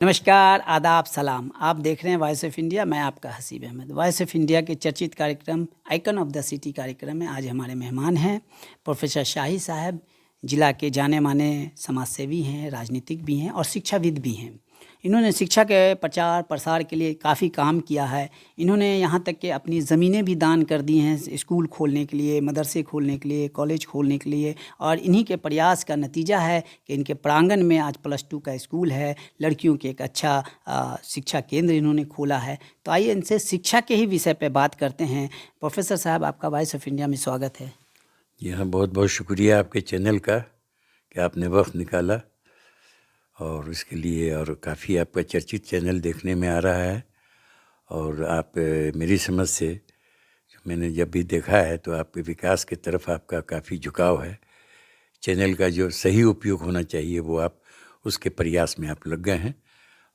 नमस्कार, आदाब, सलाम। आप देख रहे हैं वॉइस ऑफ इंडिया। मैं आपका Haseeb Ahmed. Voice of India के चर्चित कार्यक्रम आइकन ऑफ द सिटी कार्यक्रम में आज हमारे मेहमान हैं प्रोफेसर शाही साहब। जिला के जाने माने समाजसेवी हैं, राजनीतिक भी हैं और शिक्षाविद भी हैं। इन्होंने शिक्षा के प्रचार प्रसार के लिए काफ़ी काम किया है। इन्होंने यहाँ तक कि अपनी ज़मीनें भी दान कर दी हैं स्कूल खोलने के लिए, मदरसे खोलने के लिए, कॉलेज खोलने के लिए। और इन्हीं के प्रयास का नतीजा है कि इनके प्रांगण में आज +2 का स्कूल है, लड़कियों के एक अच्छा शिक्षा केंद्र इन्होंने खोला है। तो आइए इनसे शिक्षा के ही विषय पर बात करते हैं। प्रोफेसर साहब, आपका वॉइस ऑफ इंडिया में स्वागत है। जी हाँ, बहुत बहुत शुक्रिया आपके चैनल का कि आपने वक्त निकाला और इसके लिए, और काफ़ी आपका चर्चित चैनल देखने में आ रहा है। और आप मेरी समझ से मैंने जब भी देखा है तो आपके विकास की तरफ आपका काफ़ी झुकाव है। चैनल का जो सही उपयोग होना चाहिए वो आप उसके प्रयास में आप लग गए हैं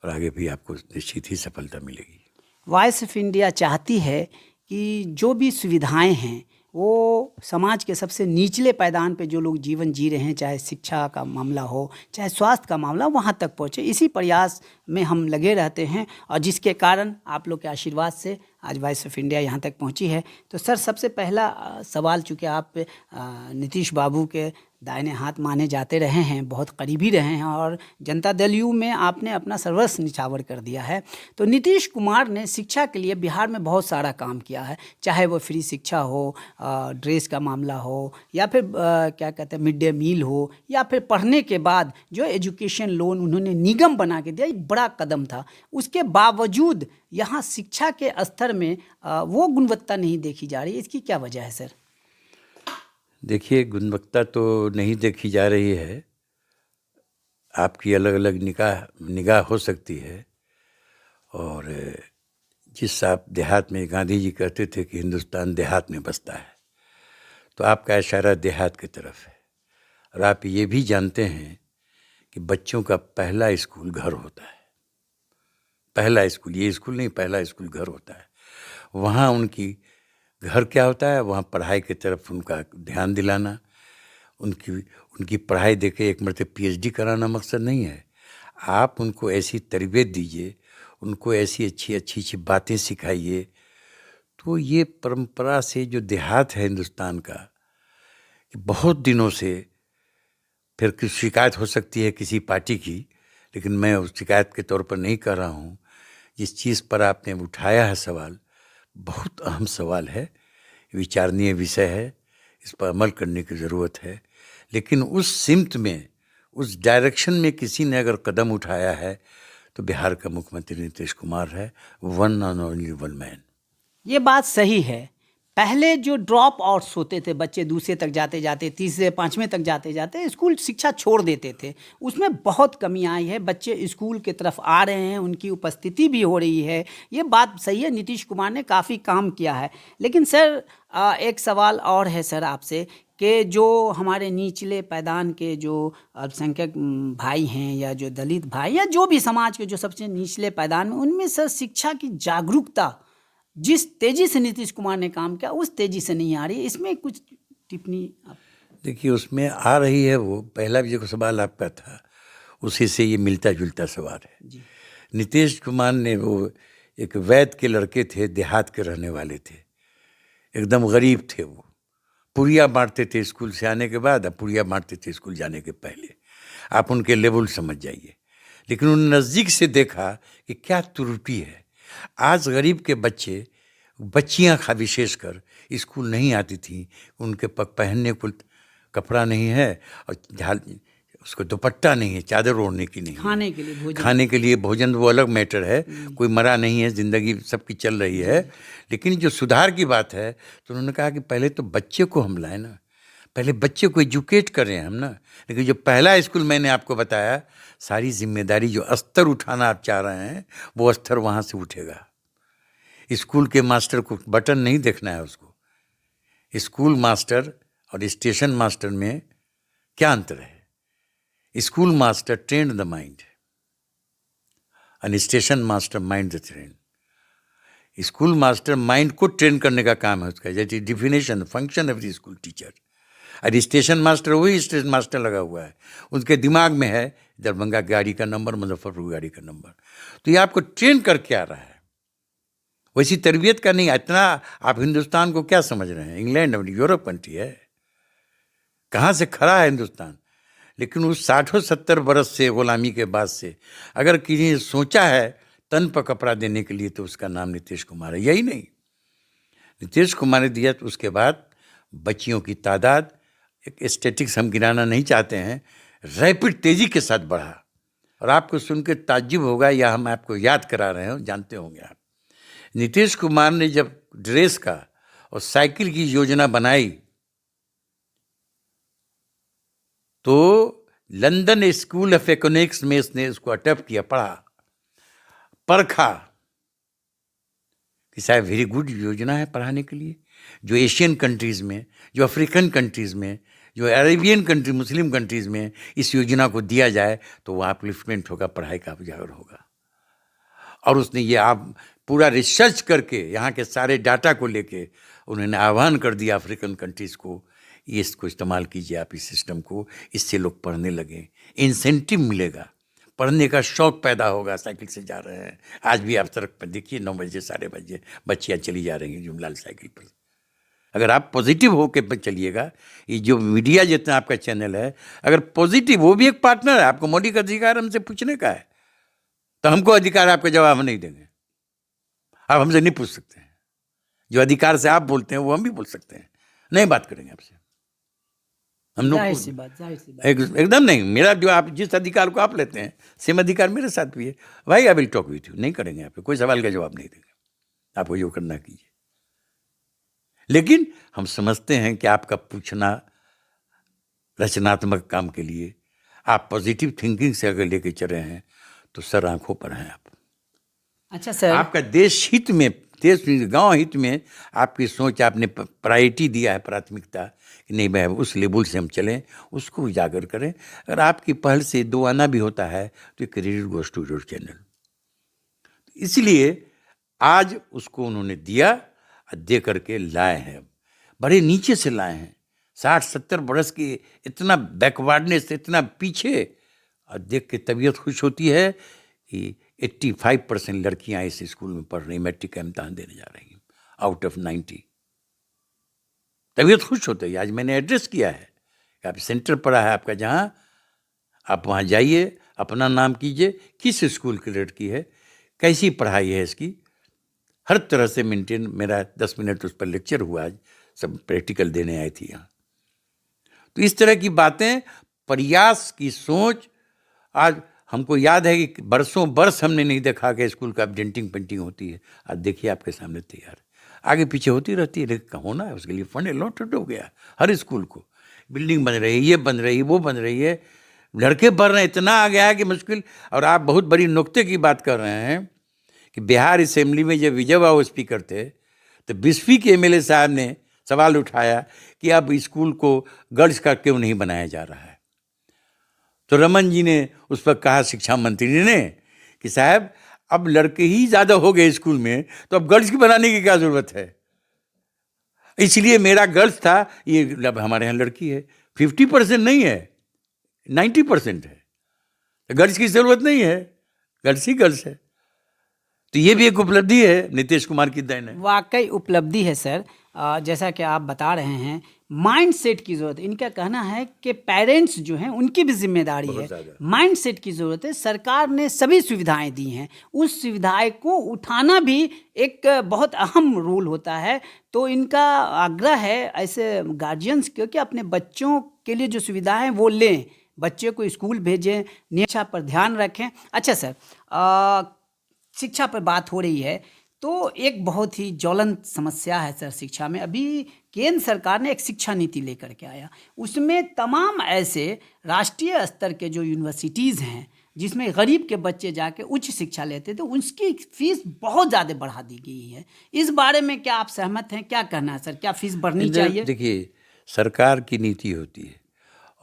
और आगे भी आपको निश्चित ही सफलता मिलेगी। वॉइस ऑफ इंडिया चाहती है कि जो भी सुविधाएं हैं वो समाज के सबसे निचले पायदान पे जो लोग जीवन जी रहे हैं, चाहे शिक्षा का मामला हो, चाहे स्वास्थ्य का मामला, वहाँ तक पहुँचे। इसी प्रयास में हम लगे रहते हैं और जिसके कारण आप लोग के आशीर्वाद से आज वॉइस ऑफ इंडिया यहाँ तक पहुँची है। तो सर, सबसे पहला सवाल, चूँकि आप नीतीश बाबू के दाहिने हाथ माने जाते रहे हैं, बहुत करीबी रहे हैं और जनता दल यू में आपने अपना सर्वस्व निछावर कर दिया है। तो नीतीश कुमार ने शिक्षा के लिए बिहार में बहुत सारा काम किया है, चाहे वो फ्री शिक्षा हो, ड्रेस का मामला हो, या फिर क्या कहते हैं मिड डे मील हो, या फिर पढ़ने के बाद जो एजुकेशन लोन उन्होंने निगम बना के दिया, एक बड़ा कदम था। उसके बावजूद यहाँ शिक्षा के स्तर में वो गुणवत्ता नहीं देखी जा रही। इसकी क्या वजह है सर? देखिए, गुणवत्ता तो नहीं देखी जा रही है। आपकी अलग अलग निगाह हो सकती है। और जिस आप देहात में, गांधी जी कहते थे कि हिंदुस्तान देहात में बसता है, तो आपका इशारा देहात की तरफ है। और आप ये भी जानते हैं कि बच्चों का पहला स्कूल घर होता है। पहला स्कूल, ये स्कूल नहीं, पहला स्कूल घर होता है। वहाँ उनकी घर क्या होता है, वहाँ पढ़ाई की तरफ उनका ध्यान दिलाना, उनकी पढ़ाई देके एक मरतबा PhD कराना मकसद नहीं है। आप उनको ऐसी तरबियत दीजिए, उनको ऐसी अच्छी अच्छी बातें सिखाइए। तो ये परंपरा से जो देहात है हिंदुस्तान का, कि बहुत दिनों से, फिर कुछ शिकायत हो सकती है किसी पार्टी की, लेकिन मैं उस शिकायत के तौर पर नहीं कर रहा हूँ। जिस चीज़ पर आपने उठाया है सवाल, बहुत अहम सवाल है, विचारणीय विषय है, इस पर अमल करने की ज़रूरत है। लेकिन उस सिमत में, उस डायरेक्शन में किसी ने अगर कदम उठाया है तो बिहार का मुख्यमंत्री नीतीश कुमार है, one and only one man. ये बात सही है। पहले जो ड्रॉप आउट्स होते थे, बच्चे दूसरे तक जाते जाते, तीसरे पाँचवें तक जाते जाते स्कूल शिक्षा छोड़ देते थे, उसमें बहुत कमी आई है। बच्चे स्कूल की तरफ आ रहे हैं, उनकी उपस्थिति भी हो रही है। ये बात सही है, नीतीश कुमार ने काफ़ी काम किया है। लेकिन सर, एक सवाल और है सर आपसे, कि जो हमारे निचले पायदान के जो अल्पसंख्यक भाई हैं, या जो दलित भाई, या जो भी समाज के जो सबसे निचले पायदान में, उनमें सर शिक्षा की जागरूकता जिस तेजी से नीतीश कुमार ने काम किया उस तेजी से नहीं आ रही। इसमें कुछ टिप्पणी आप? देखिए, उसमें आ रही है। वो पहला भी जो सवाल आपका था, उसी से ये मिलता जुलता सवाल है जी। नीतीश कुमार ने, वो एक वैद्य के लड़के थे, देहात के रहने वाले थे, एकदम गरीब थे। वो पुड़िया बांटते थे स्कूल से आने के बाद, अब पुड़िया बांटते थे स्कूल जाने के पहले। आप उनके लेवल समझ जाइए। लेकिन उन्होंने नज़दीक से देखा कि क्या त्रुटि है। आज गरीब के बच्चियाँ विशेषकर स्कूल नहीं आती थी, उनके पहनने को कपड़ा नहीं है, और उसको दुपट्टा नहीं है, चादर ओढ़ने की नहीं, खाने के लिए भोजन वो अलग मैटर है। कोई मरा नहीं है, ज़िंदगी सबकी चल रही है। लेकिन जो सुधार की बात है, तो उन्होंने कहा कि पहले तो बच्चे को हम लाएं ना, पहले बच्चे को एजुकेट करें हम ना। लेकिन जो पहला स्कूल मैंने आपको बताया, सारी जिम्मेदारी, जो स्तर उठाना आप चाह रहे हैं, वो स्तर वहाँ से उठेगा। स्कूल के मास्टर को बटन नहीं देखना है उसको। स्कूल मास्टर और स्टेशन मास्टर में क्या अंतर है? School master train the mind and station master mind the train. School master mind को ट्रेन करने का काम है उसका। जैसे definition, function of the school teacher. और स्टेशन मास्टर वही स्टेशन मास्टर लगा हुआ है, उसके दिमाग में है दरभंगा गाड़ी का नंबर, मुजफ्फरपुर गाड़ी का नंबर। तो ये आपको ट्रेन करके आ रहा है, वैसी तरबियत का नहीं। इतना आप हिंदुस्तान को क्या समझ रहे हैं? इंग्लैंड यूरोप कंट्री है, कहाँ से खड़ा है हिंदुस्तान। लेकिन उस 60-70 बरस से गुलामी के बाद से अगर किसी ने सोचा है तन पर कपड़ा देने के लिए, तो उसका नाम नीतीश कुमार है। यही नहीं, नीतीश कुमार ने दिया, तो उसके बाद बच्चियों की तादाद, एक स्टेटिक्स हम गिराना नहीं चाहते हैं, रैपिड तेजी के साथ बढ़ा। और आपको सुन के ताज्जुब होगा, या हम आपको याद करा रहे हैं, जानते होंगे आप, नीतीश कुमार ने जब ड्रेस का और साइकिल की योजना बनाई तो लंदन स्कूल ऑफ इकोनॉमिक्स में इसने उसको अडॉप्ट किया, पढ़ा, परखा कि साहब वेरी गुड योजना है पढ़ाने के लिए। जो एशियन कंट्रीज़ में, जो अफ्रीकन कंट्रीज़ में, जो अरेबियन कंट्री, मुस्लिम कंट्रीज़ में इस योजना को दिया जाए तो वहाँ अपलिफ्टमेंट होगा, पढ़ाई का उजागर होगा। और उसने ये आप पूरा रिसर्च करके यहाँ के सारे डाटा को लेके उन्होंने आह्वान कर दिया अफ्रीकन कंट्रीज़ को, ये इसको इस्तेमाल कीजिए आप, इस सिस्टम को, इससे लोग पढ़ने लगें, इंसेंटिव मिलेगा, पढ़ने का शौक़ पैदा होगा। साइकिल से जा रहे हैं, आज भी आप सड़क पर देखिए 9 बजे 12 बजे बच्चियाँ चली जा रही हैं जुमलाल साइकिल पर। अगर आप पॉजिटिव होकर चलिएगा, ये जो मीडिया जितना आपका चैनल है, अगर पॉजिटिव, वो भी एक पार्टनर है, आपको मौलिक अधिकार हमसे पूछने का है, तो हमको अधिकार आपका जवाब नहीं देंगे, आप हमसे नहीं पूछ सकते हैं। जो अधिकार से आप बोलते हैं वो हम भी बोल सकते हैं, नहीं बात करेंगे आपसे हम लोग। जाहिर सी बात। एकदम नहीं, मेरा जो आप जिस अधिकार को आप लेते हैं सेम अधिकार मेरे साथ भी है भाई। I will talk with you, नहीं करेंगे आप पे कोई सवाल का जवाब नहीं देंगे, आपको जो करना कीजिए। लेकिन हम समझते हैं कि आपका पूछना रचनात्मक काम के लिए, आप पॉजिटिव थिंकिंग से अगर लेके चल रहे हैं तो सर आंखों पर हैं आप। अच्छा सर, आपका देश हित में, देश गांव हित में आपकी सोच, आपने प्रायोरिटी दिया है, प्राथमिकता, कि नहीं भाई उस लेवल से हम चलें, उसको उजागर करें। अगर आपकी पहल से 2 आना भी होता है तो credit goes to your channel. इसलिए आज उसको उन्होंने दिया, दे करके लाए हैं, बड़े नीचे से लाए हैं, 60-70 बरस की इतना बैकवर्डनेस, इतना पीछे, और देख के तबीयत खुश होती है कि 85% लड़कियां इस स्कूल में पढ़ रही, मैट्रिक का इम्तहान देने जा रही हैं आउट ऑफ 90। तबीयत खुश होती है। आज मैंने एड्रेस किया है कि आप सेंटर पड़ा है आपका, जहाँ आप वहाँ जाइए, अपना नाम कीजिए, किस स्कूल की लड़की है, कैसी पढ़ाई है इसकी, हर तरह से मेंटेन। मेरा 10 मिनट उस पर लेक्चर हुआ, आज सब प्रैक्टिकल देने आई थी यहाँ। तो इस तरह की बातें, प्रयास की सोच, आज हमको याद है कि बरसों बरस हमने नहीं देखा कि स्कूल का डेंटिंग पेंटिंग होती है। आज देखिए आपके सामने तैयार, आगे पीछे होती रहती है, लेकिन होना है उसके लिए फंड अलॉटेड हो गया हर स्कूल को, बिल्डिंग बन रही है, ये बन रही है, वो बन रही है, लड़के पढ़ रहे हैं, इतना आ गया है कि मुश्किल। और आप बहुत बड़ी नुक्ते की बात कर रहे हैं कि बिहार असेंबली में जब विजय बाबू स्पीकर थे तो बिस्फी के एमएलए साहब ने सवाल उठाया कि अब स्कूल को गर्ल्स का क्यों नहीं बनाया जा रहा है। तो रमन जी ने उस पर कहा, शिक्षा मंत्री ने, कि साहब अब लड़के ही ज़्यादा हो गए स्कूल में, तो अब गर्ल्स की बनाने की क्या ज़रूरत है। इसलिए मेरा गर्ल्स था, ये हमारे यहाँ लड़की है, 50% नहीं है, 90% है, तो गर्ल्स की ज़रूरत नहीं है, गर्ल्स ही गर्ल्स है। तो ये भी एक उपलब्धि है नीतीश कुमार की देन है। वाकई उपलब्धि है सर। जैसा कि आप बता रहे हैं, माइंड सेट की ज़रूरत है। इनका कहना है कि पेरेंट्स जो हैं उनकी भी जिम्मेदारी है, माइंड सेट की ज़रूरत है। सरकार ने सभी सुविधाएं दी हैं, उस सुविधाएं को उठाना भी एक बहुत अहम रोल होता है। तो इनका आग्रह है ऐसे गार्जियंस को कि अपने बच्चों के लिए जो सुविधाएं हैं वो लें, बच्चे को स्कूल भेजें, शिक्षा पर ध्यान रखें। अच्छा सर, शिक्षा पर बात हो रही है तो एक बहुत ही ज्वलंत समस्या है सर शिक्षा में। अभी केंद्र सरकार ने एक शिक्षा नीति लेकर के आया, उसमें तमाम ऐसे राष्ट्रीय स्तर के जो यूनिवर्सिटीज़ हैं जिसमें गरीब के बच्चे जाके उच्च शिक्षा लेते थे, उसकी फीस बहुत ज़्यादा बढ़ा दी गई है। इस बारे में क्या आप सहमत हैं? क्या कहना है सर, क्या फीस बढ़नी चाहिए? देखिए, सरकार की नीति होती है,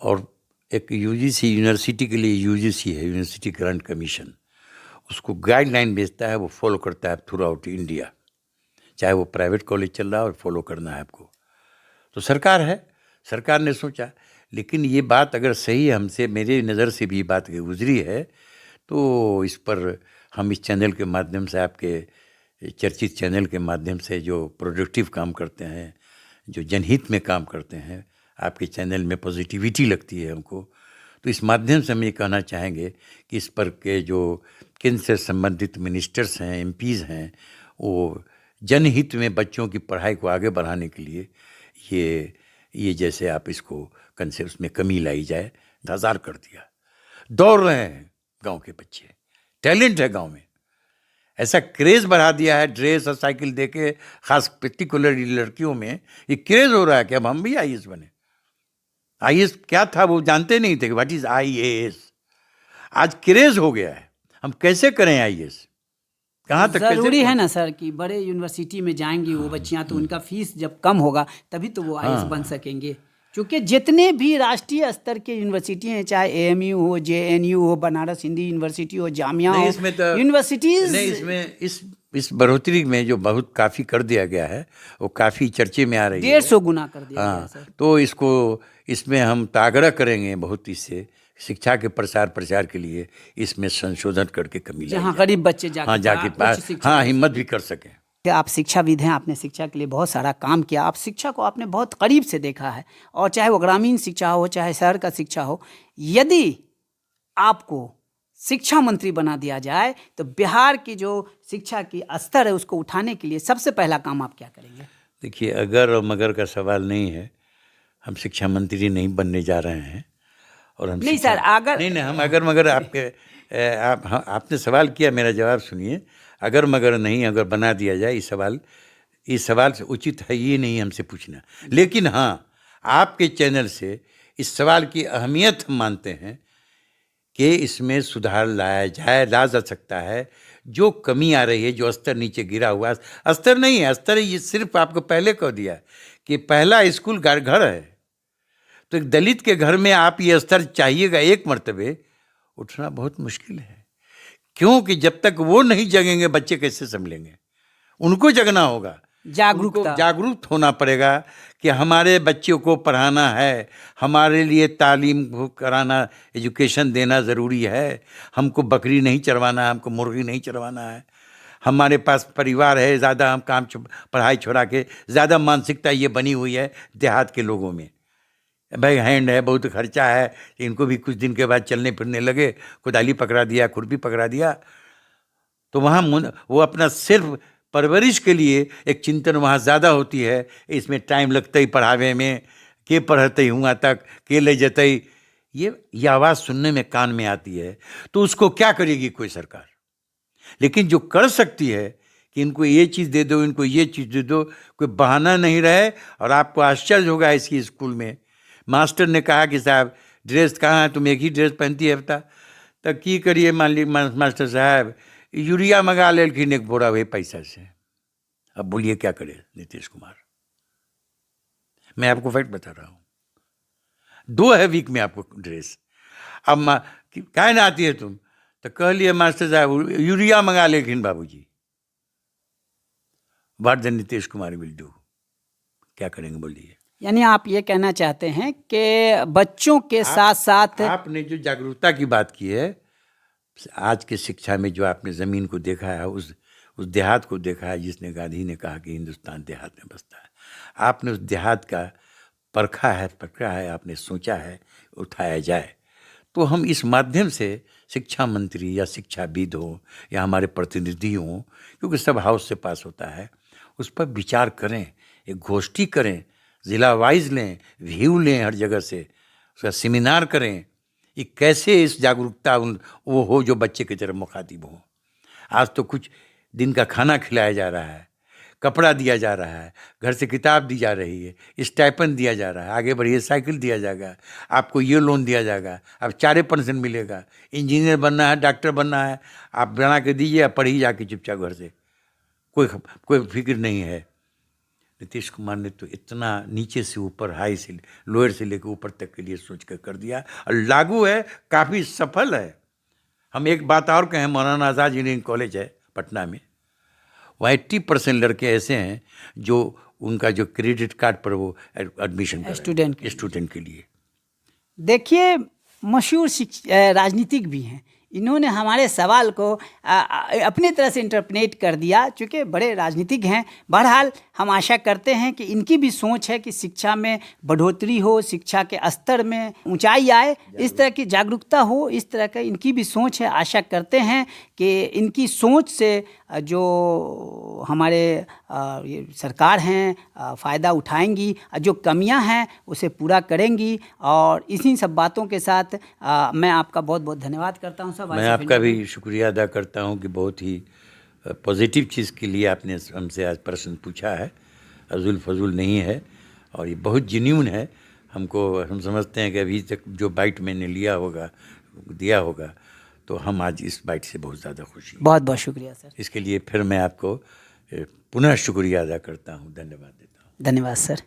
और एक यूजीसी, यूनिवर्सिटी के लिए यूजीसी है, यूनिवर्सिटी ग्रांट कमीशन, उसको गाइडलाइन भेजता है, वो फॉलो करता है थ्रू आउट इंडिया, चाहे वो प्राइवेट कॉलेज चल रहा है और फॉलो करना है आपको। तो सरकार है, सरकार ने सोचा। लेकिन ये बात अगर सही हमसे, मेरे नज़र से भी बात गुजरी है, तो इस पर हम इस चैनल के माध्यम से, आपके चर्चित चैनल के माध्यम से जो प्रोडक्टिव काम करते हैं, जो जनहित में काम करते हैं, आपके चैनल में पॉजिटिविटी लगती है हमको, तो इस माध्यम से हम ये कहना चाहेंगे कि इस पर के जो केंद्र से संबंधित मिनिस्टर्स हैं, एमपीज़ हैं, वो जनहित में बच्चों की पढ़ाई को आगे बढ़ाने के लिए ये जैसे आप इसको कंसेप्ट में कमी लाई जाए, इंतजार कर दिया। दौड़ रहे हैं गांव के बच्चे, टैलेंट है गांव में, ऐसा क्रेज बढ़ा दिया है ड्रेस और साइकिल देके, खास पर्टिकुलरली लड़कियों में ये क्रेज हो रहा है कि अब हम भी आईएएस बने। आईएएस क्या था वो जानते नहीं थे कि व्हाट इज आईएएस। आज क्रेज हो गया है, हम कैसे करें आईएएस, कहाँ तक जरूरी है ना सर कि बड़े यूनिवर्सिटी में जाएंगी वो बच्चियां, तो उनका फीस जब कम होगा तभी तो वो आईएएस बन सकेंगे। क्योंकि जितने भी राष्ट्रीय स्तर के यूनिवर्सिटी हैं, चाहे एएमयू हो, जेएनयू हो, बनारस हिंदी यूनिवर्सिटी हो, जामिया हो, इसमें तो यूनिवर्सिटीज नहीं, इसमें इस बढ़ोतरी में जो बहुत काफ़ी कर दिया गया है, वो काफ़ी चर्चे में आ रही है। 150 गुना कर दिया गया है सर। तो इसमें हम आग्रह करेंगे बहुत, इससे शिक्षा के प्रसार के लिए इसमें संशोधन करके कमी जहाँ गरीब बच्चे जाके पास हिम्मत भी कर सकें। आप शिक्षाविद हैं, आपने शिक्षा के लिए बहुत सारा काम किया, आप शिक्षा को आपने बहुत करीब से देखा है, और चाहे वो ग्रामीण शिक्षा हो, चाहे शहर का शिक्षा हो। यदि आपको शिक्षा मंत्री बना दिया जाए तो बिहार की जो शिक्षा की स्तर है उसको उठाने के लिए सबसे पहला काम आप क्या करेंगे? देखिए, अगर और मगर का सवाल नहीं है। हम शिक्षा मंत्री नहीं बनने जा रहे हैं, और हम नहीं सर, अगर नहीं, हम अगर मगर आपने सवाल किया, मेरा जवाब सुनिए। अगर मगर नहीं, अगर बना दिया जाए, इस सवाल से उचित है ये नहीं हमसे पूछना। लेकिन हाँ, आपके चैनल से इस सवाल की अहमियत हम मानते हैं कि इसमें सुधार ला जा सकता है। जो कमी आ रही है, जो स्तर नीचे गिरा हुआ, स्तर नहीं है, स्तर ये सिर्फ आपको पहले कह दिया कि पहला स्कूल घर है। तो एक दलित के घर में आप ये स्तर चाहिएगा एक मर्तबे, उठना बहुत मुश्किल है। क्योंकि जब तक वो नहीं जगेंगे बच्चे कैसे संभलेंगे? उनको जगना होगा, जागरूक होना पड़ेगा कि हमारे बच्चों को पढ़ाना है, हमारे लिए तालीम कराना, एजुकेशन देना ज़रूरी है। हमको बकरी नहीं चरवाना है, हमको मुर्गी नहीं चरवाना है। हमारे पास परिवार है, ज़्यादा हम पढ़ाई छोड़ा के, ज़्यादा मानसिकता ये बनी हुई है देहात के लोगों में। भाई हैंड है, बहुत खर्चा है, इनको भी कुछ दिन के बाद चलने फिरने लगे, कुदाली पकड़ा दिया, खुरपी पकड़ा दिया, तो वहाँ वो अपना सिर्फ परवरिश के लिए एक चिंतन वहाँ ज़्यादा होती है। इसमें टाइम लगता ही पढ़ावे में, के पढ़ते हुआ तक के ले जते, ये आवाज़ सुनने में कान में आती है। तो उसको क्या करेगी कोई सरकार? लेकिन जो कर सकती है कि इनको ये चीज़ दे दो, इनको ये चीज़ दे दो, कोई बहाना नहीं रहे। और आपको आश्चर्य होगा, इसकी स्कूल में मास्टर ने कहा कि साहब ड्रेस कहाँ है, तुम एक ही ड्रेस पहनती है हफ्ता, तो की करिए मास्टर साहब, यूरिया मंगा लेकिन एक बोरा हुए पैसा से। अब बोलिए क्या करे नीतीश कुमार? मैं आपको फैक्ट बता रहा हूँ, 2 है वीक में आपको ड्रेस। अब क्या ना आती है तुम, तो कह लिए मास्टर साहब यूरिया मंगा लेकिन बाबूजी। What the Nitish Kumar will do? क्या करेंगे बोलिए? यानी आप ये कहना चाहते हैं कि बच्चों के साथ साथ आपने जो जागरूकता की बात की है, आज के शिक्षा में जो आपने ज़मीन को देखा है, उस देहात को देखा है, जिसने गांधी ने कहा कि हिंदुस्तान देहात में बसता है। आपने उस देहात का पकड़ा है, आपने सोचा है उठाया जाए। तो हम इस माध्यम से शिक्षा मंत्री या शिक्षाविद हो या हमारे प्रतिनिधि हों, क्योंकि सब हाउस से पास होता है, उस पर विचार करें, एक गोष्ठी करें, ज़िला वाइज लें, व्यू लें, हर जगह से उसका सेमिनार करें कि कैसे इस जागरूकता वो हो जो बच्चे की तरफ मुखातिब हो। आज तो कुछ दिन का खाना खिलाया जा रहा है, कपड़ा दिया जा रहा है, घर से किताब दी जा रही है, स्टाइपेंड दिया जा रहा है, आगे बढ़िए साइकिल दिया जाएगा, आपको ये लोन दिया जाएगा, अब 4% मिलेगा। इंजीनियर बनना है, डॉक्टर बनना है, आप बना के दीजिए, आप पढ़ी जाके चुपचाप घर से, कोई फिक्र नहीं है। नीतीश कुमार ने तो इतना नीचे से ऊपर, हाई से लोअर से लेकर ऊपर तक के लिए सोच कर दिया, और लागू है, काफ़ी सफल है। हम एक बात और कहें, मौलाना आज़ाद इंजीनियरिंग कॉलेज है पटना में, वहाँ 80% लड़के ऐसे हैं जो उनका जो क्रेडिट कार्ड पर वो एडमिशन कर स्टूडेंट के लिए। देखिए, मशहूर राजनीतिक भी हैं, इन्होंने हमारे सवाल को अपने तरह से इंटरप्रेट कर दिया, चूँकि बड़े राजनीतिक हैं। बहरहाल हम आशा करते हैं कि इनकी भी सोच है कि शिक्षा में बढ़ोतरी हो, शिक्षा के स्तर में ऊंचाई आए, इस तरह की जागरूकता हो, इस तरह का इनकी भी सोच है। आशा करते हैं कि इनकी सोच से जो हमारे ये सरकार हैं फ़ायदा उठाएंगी, जो कमियां हैं उसे पूरा करेंगी। और इन्हीं सब बातों के साथ मैं आपका बहुत बहुत धन्यवाद करता हूं। मैं आपका भी शुक्रिया अदा करता हूं कि बहुत ही पॉजिटिव चीज़ के लिए आपने हमसे आज प्रश्न पूछा है, अजुल फजूल नहीं है और ये बहुत जेन्युइन है। हम समझते हैं कि अभी तक जो बाइट मैंने दिया होगा तो हम आज इस बाइट से बहुत ज़्यादा खुशी हैं। बहुत बहुत शुक्रिया सर। इसके लिए फिर मैं आपको पुनः शुक्रिया अदा करता हूँ, धन्यवाद देता हूँ। धन्यवाद सर।